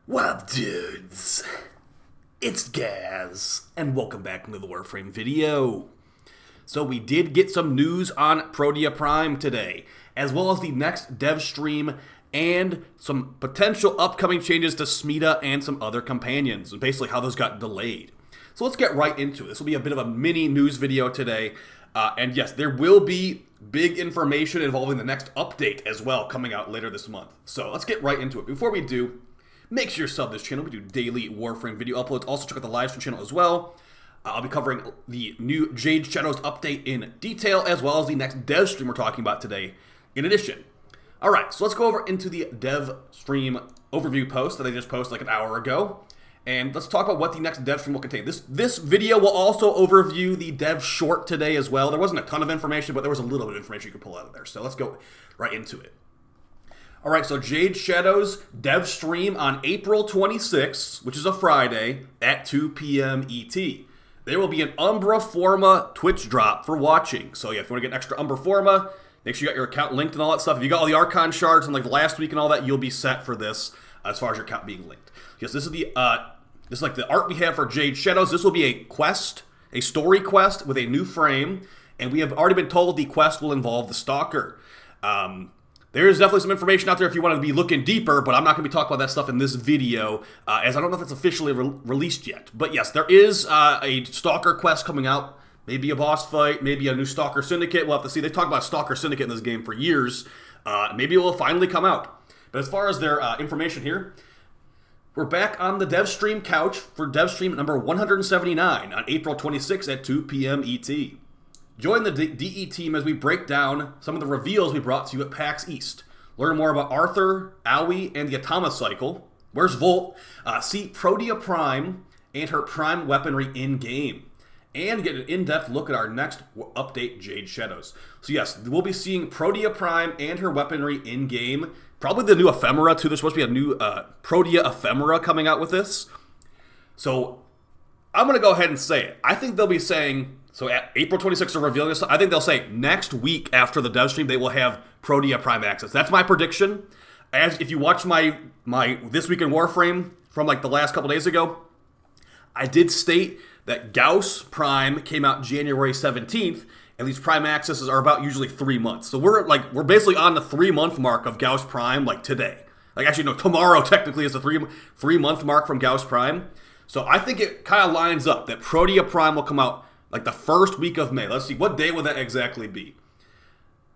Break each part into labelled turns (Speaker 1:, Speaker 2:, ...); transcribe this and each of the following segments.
Speaker 1: What up, dudes? It's Gaz, and welcome back to the Warframe video. So we did get some news on Protea Prime today, as well as the next Devstream and some potential upcoming changes to Smeeta and some other companions, and basically how those got delayed. So let's get right into it. This will be a bit of a mini news video today, and yes, there will be big information involving the next update as well coming out later this month. So let's get right into it. Before we do, make sure you sub this channel. We do daily Warframe video uploads. Also check out the live stream channel as well. I'll be covering the new Jade Shadows update in detail, as well as the next Devstream we're talking about today in addition. Alright, so let's go over into the Devstream overview post that I just posted like an hour ago. And let's talk about what the next Devstream will contain. This video will also overview the Dev short today as well. There wasn't a ton of information, but there was a little bit of information you could pull out of there. So let's go right into it. Alright, so Jade Shadows Devstream on April 26th, which is a Friday, at 2 p.m. ET. There will be an Umbra Forma Twitch drop for watching. So yeah, if you want to get an extra Umbra Forma, make sure you got your account linked and all that stuff. If you got all the Archon shards and like last week and all that, you'll be set for this as far as your account being linked. Yes, this is the this is like the art we have for Jade Shadows. This will be a quest, a story quest with a new frame, and we have already been told the quest will involve the Stalker. There is definitely some information out there if you want to be looking deeper, but I'm not going to be talking about that stuff in this video, as I don't know if it's officially released yet. But yes, there is a Stalker quest coming out. Maybe a boss fight, maybe a new Stalker Syndicate. We'll have to see. They talk about Stalker Syndicate in this game for years. Maybe it will finally come out. But as far as their information here, we're back on the Devstream couch for Devstream number 179 on April 26th at 2 p.m. ET. Join the DE team as we break down some of the reveals we brought to you at PAX East. Learn more about Arthur, Owie, and the Atoma Cycle. Where's Volt? See Protea Prime and her Prime weaponry in-game. And get an in-depth look at our next update, Jade Shadows. So yes, we'll be seeing Protea Prime and her weaponry in-game. Probably the new ephemera too. There's supposed to be a new Protea ephemera coming out with this. So I'm going to go ahead and say it. I think they'll be saying... So at April 26th, they're revealing this. I think they'll say next week after the Devstream, they will have Protea Prime access. That's my prediction. As if you watch my This Week in Warframe from like the last couple days ago, I did state that Gauss Prime came out January 17th, and these Prime accesses are about usually 3 months. So we're basically on the 3-month mark of Gauss Prime like today. Like actually no, tomorrow technically is the 3-month mark from Gauss Prime. So I think it kind of lines up that Protea Prime will come out like the first week of May. Let's see, what day would that exactly be?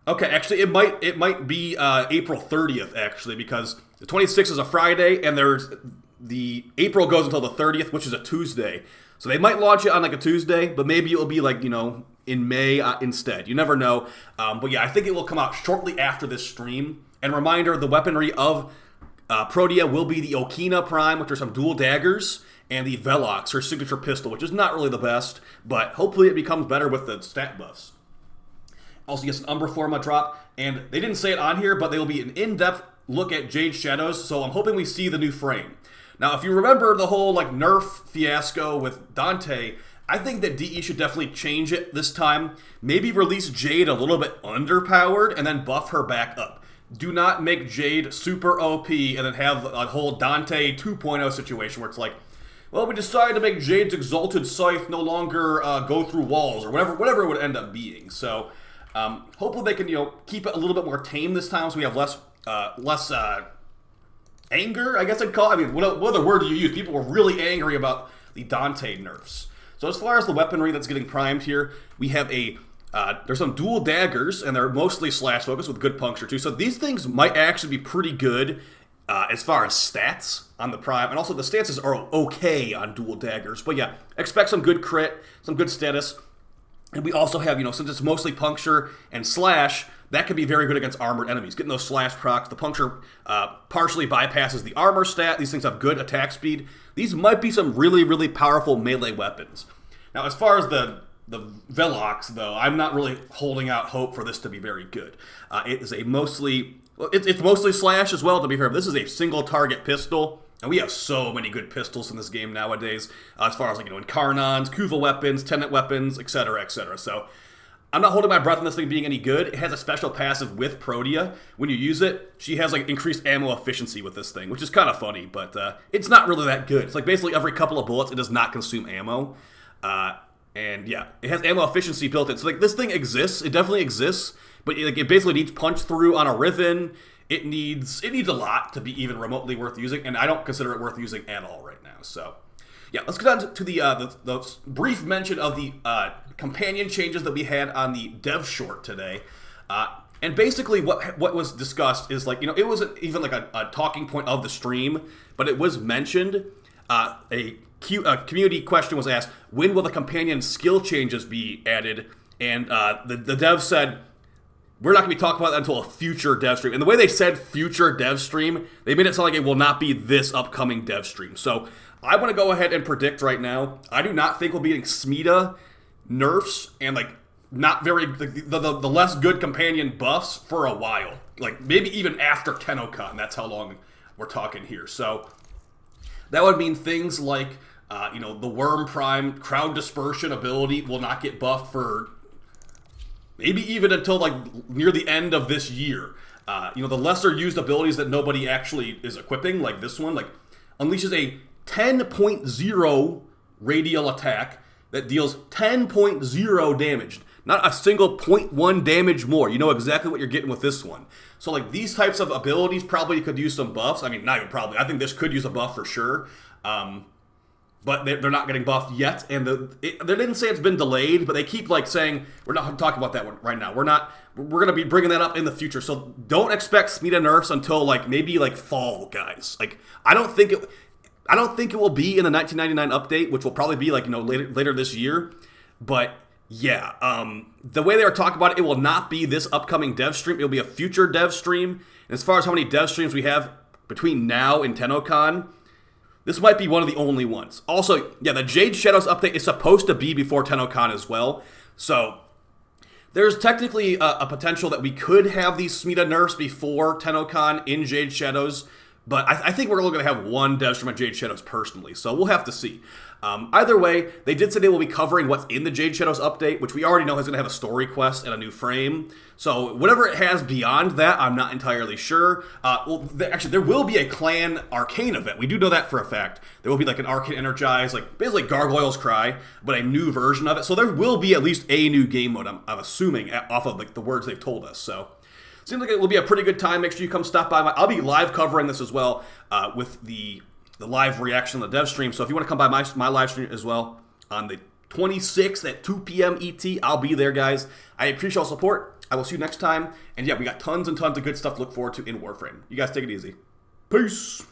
Speaker 1: Okay, actually, it might be April 30th, actually, because the 26th is a Friday, and there's the April goes until the 30th, which is a Tuesday. So they might launch it on like a Tuesday, but maybe it'll be like, you know, in May instead. You never know. But yeah, I think it will come out shortly after this stream. And reminder, the weaponry of Protea will be the Okina Prime, which are some dual daggers, and the Velox, her signature pistol, which is not really the best, but hopefully it becomes better with the stat buffs. Also, gets an Umbra Forma drop, and they didn't say it on here, but they will be an in-depth look at Jade Shadows, so I'm hoping we see the new frame. Now, if you remember the whole like Nerf fiasco with Dante, I think that DE should definitely change it this time. Maybe release Jade a little bit underpowered, and then buff her back up. Do not make Jade super OP, and then have a whole Dante 2.0 situation where it's like, well, we decided to make Jade's Exalted Scythe no longer go through walls, or whatever it would end up being. So, hopefully they can, you know, keep it a little bit more tame this time, so we have less anger, I guess I'd call it. I mean, what other word do you use? People were really angry about the Dante nerfs. So as far as the weaponry that's getting primed here, we have there's some dual daggers, and they're mostly slash focus with good puncture too. So these things might actually be pretty good as far as stats on the Prime, and also the stances are okay on dual daggers. But yeah, expect some good crit, some good status. And we also have, you know, since it's mostly puncture and slash, that can be very good against armored enemies. Getting those slash procs, the puncture partially bypasses the armor stat. These things have good attack speed. These might be some really, really powerful melee weapons. Now, as far as the Velox, though, I'm not really holding out hope for this to be very good. It is a mostly... Well, it's mostly slash as well, to be fair. But this is a single target pistol, and we have so many good pistols in this game nowadays, as far as like, you know, Incarnons, Kuva weapons, Tenet weapons, etc., etc. So I'm not holding my breath on this thing being any good. It has a special passive with Protea. When you use it, she has like increased ammo efficiency with this thing, which is kind of funny, but it's not really that good. It's like basically every couple of bullets, it does not consume ammo. And yeah, it has ammo efficiency built in. So like this thing exists. It definitely exists, but it basically needs punch through on a Riven. It needs a lot to be even remotely worth using, and I don't consider it worth using at all right now. So yeah, let's get on to the brief mention of the companion changes that we had on the dev short today. And basically what was discussed is like, it wasn't even like a talking point of the stream, but it was mentioned. A community question was asked, when will the companion skill changes be added? And the dev said, we're not going to be talking about that until a future dev stream. And the way they said future dev stream, they made it sound like it will not be this upcoming dev stream. So I want to go ahead and predict right now, I do not think we'll be getting Smeeta nerfs and like not very the less good companion buffs for a while. Like maybe even after TennoCon. That's how long we're talking here. So that would mean things like the WARFRAME crowd dispersion ability will not get buffed for maybe even until like near the end of this year. The lesser used abilities that nobody actually is equipping, like this one, like unleashes a 10.0 radial attack that deals 10.0 damage. Not a single 0.1 damage more. You know exactly what you're getting with this one. So like these types of abilities probably could use some buffs. I mean, not even probably. I think this could use a buff for sure. But they're not getting buffed yet. And they didn't say it's been delayed, but they keep like saying, we're not talking about that one right now. We're going to be bringing that up in the future. So don't expect Smeeta nerfs until like maybe like fall, guys. Like I don't think it will be in the 1999 update, which will probably be like, later this year. But yeah, the way they were talking about it, it will not be this upcoming dev stream. It'll be a future dev stream. And as far as how many dev streams we have between now and TennoCon, this might be one of the only ones. Also, yeah, the Jade Shadows update is supposed to be before TennoCon as well. So there's technically a potential that we could have these Smeeta nerfs before TennoCon in Jade Shadows. But I think we're only going to have one dev stream of Jade Shadows personally, so we'll have to see. Either way, they did say they will be covering what's in the Jade Shadows update, which we already know is going to have a story quest and a new frame. So whatever it has beyond that, I'm not entirely sure. Actually, there will be a Clan Arcane event. We do know that for a fact. There will be like an Arcane Energize, like basically Gargoyle's Cry, but a new version of it. So there will be at least a new game mode, I'm assuming, off of like the words they've told us. So seems like it will be a pretty good time. Make sure you come stop by. I'll be live covering this as well with the live reaction on the dev stream. So if you want to come by my live stream as well on the 26th at 2 p.m. ET, I'll be there, guys. I appreciate all support. I will see you next time. And yeah, we got tons and tons of good stuff to look forward to in Warframe. You guys take it easy. Peace.